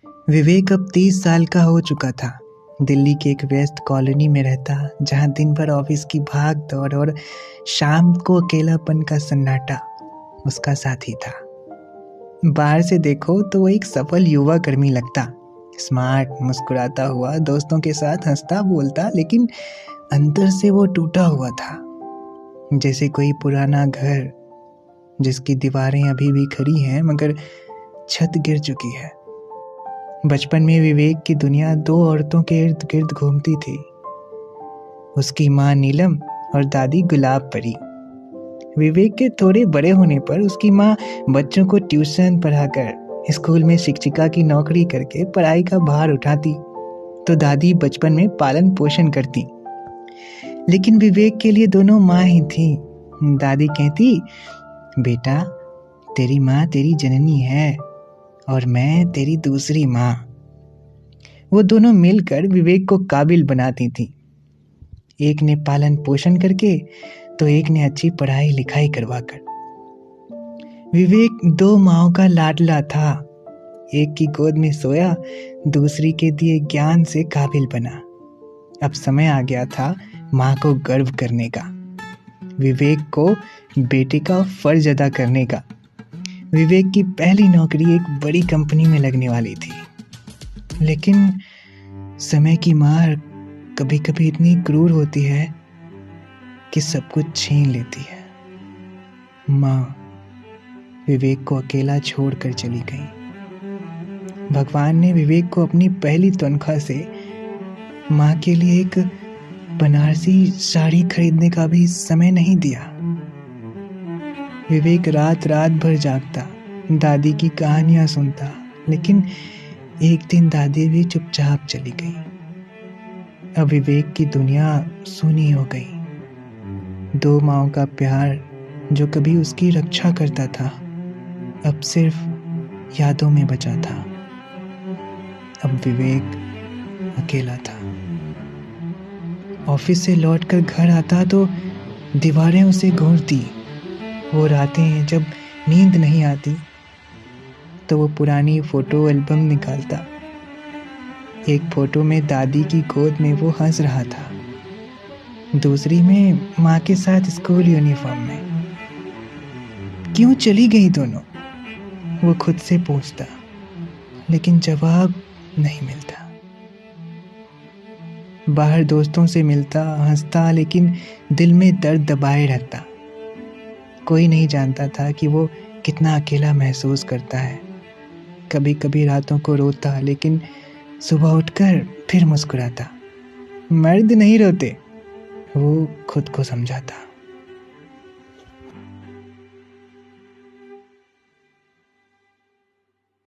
विवेक अब 30 साल का हो चुका था। दिल्ली की एक व्यस्त कॉलोनी में रहता, जहां दिन भर ऑफिस की भाग दौड़ और शाम को अकेलापन का सन्नाटा उसका साथी था। बाहर से देखो तो वो एक सफल युवा कर्मी लगता, स्मार्ट, मुस्कुराता हुआ, दोस्तों के साथ हंसता बोलता, लेकिन अंदर से वो टूटा हुआ था, जैसे कोई पुराना घर जिसकी दीवारें अभी भी खड़ी हैं मगर छत गिर चुकी है। बचपन में विवेक की दुनिया दो औरतों के इर्द गिर्द घूमती थी, उसकी माँ नीलम और दादी गुलाब परी। विवेक के थोड़े बड़े होने पर उसकी माँ बच्चों को ट्यूशन पढ़ाकर, स्कूल में शिक्षिका की नौकरी करके पढ़ाई का भार उठाती, तो दादी बचपन में पालन पोषण करती। लेकिन विवेक के लिए दोनों माँ ही थी। दादी कहती, बेटा तेरी माँ तेरी जननी है और मैं तेरी दूसरी माँ। वो दोनों मिलकर विवेक को काबिल बनाती थी। एक ने पालन पोषण करके तो एक ने अच्छी पढ़ाई लिखाई करवाकर। विवेक दो माँओं का लाडला था। एक की गोद में सोया, दूसरी के दिए ज्ञान से काबिल बना। अब समय आ गया था माँ को गर्व करने का, विवेक को बेटे का फर्ज अदा करने का। विवेक की पहली नौकरी एक बड़ी कंपनी में लगने वाली थी, लेकिन समय की मार कभी कभी इतनी क्रूर होती है कि सब कुछ छीन लेती है। माँ विवेक को अकेला छोड़कर चली गई। भगवान ने विवेक को अपनी पहली तनख्वाह से माँ के लिए एक बनारसी साड़ी खरीदने का भी समय नहीं दिया। विवेक रात रात भर जागता, दादी की कहानियां सुनता, लेकिन एक दिन दादी भी चुपचाप चली गई। अब विवेक की दुनिया सूनी हो गई। दो माँओं का प्यार जो कभी उसकी रक्षा करता था, अब सिर्फ यादों में बचा था। अब विवेक अकेला था। ऑफिस से लौटकर घर आता तो दीवारें उसे घूरती। वो रातें जब नींद नहीं आती तो वो पुरानी फोटो एल्बम निकालता। एक फोटो में दादी की गोद में वो हंस रहा था, दूसरी में माँ के साथ स्कूल यूनिफॉर्म में। क्यों चली गई दोनों, वो खुद से पूछता, लेकिन जवाब नहीं मिलता। बाहर दोस्तों से मिलता, हंसता, लेकिन दिल में दर्द दबाए रहता। कोई नहीं जानता था कि वो कितना अकेला महसूस करता है। कभी कभी रातों को रोता, लेकिन सुबह उठकर फिर मुस्कुराता। मर्द नहीं रोते, वो खुद को समझाता।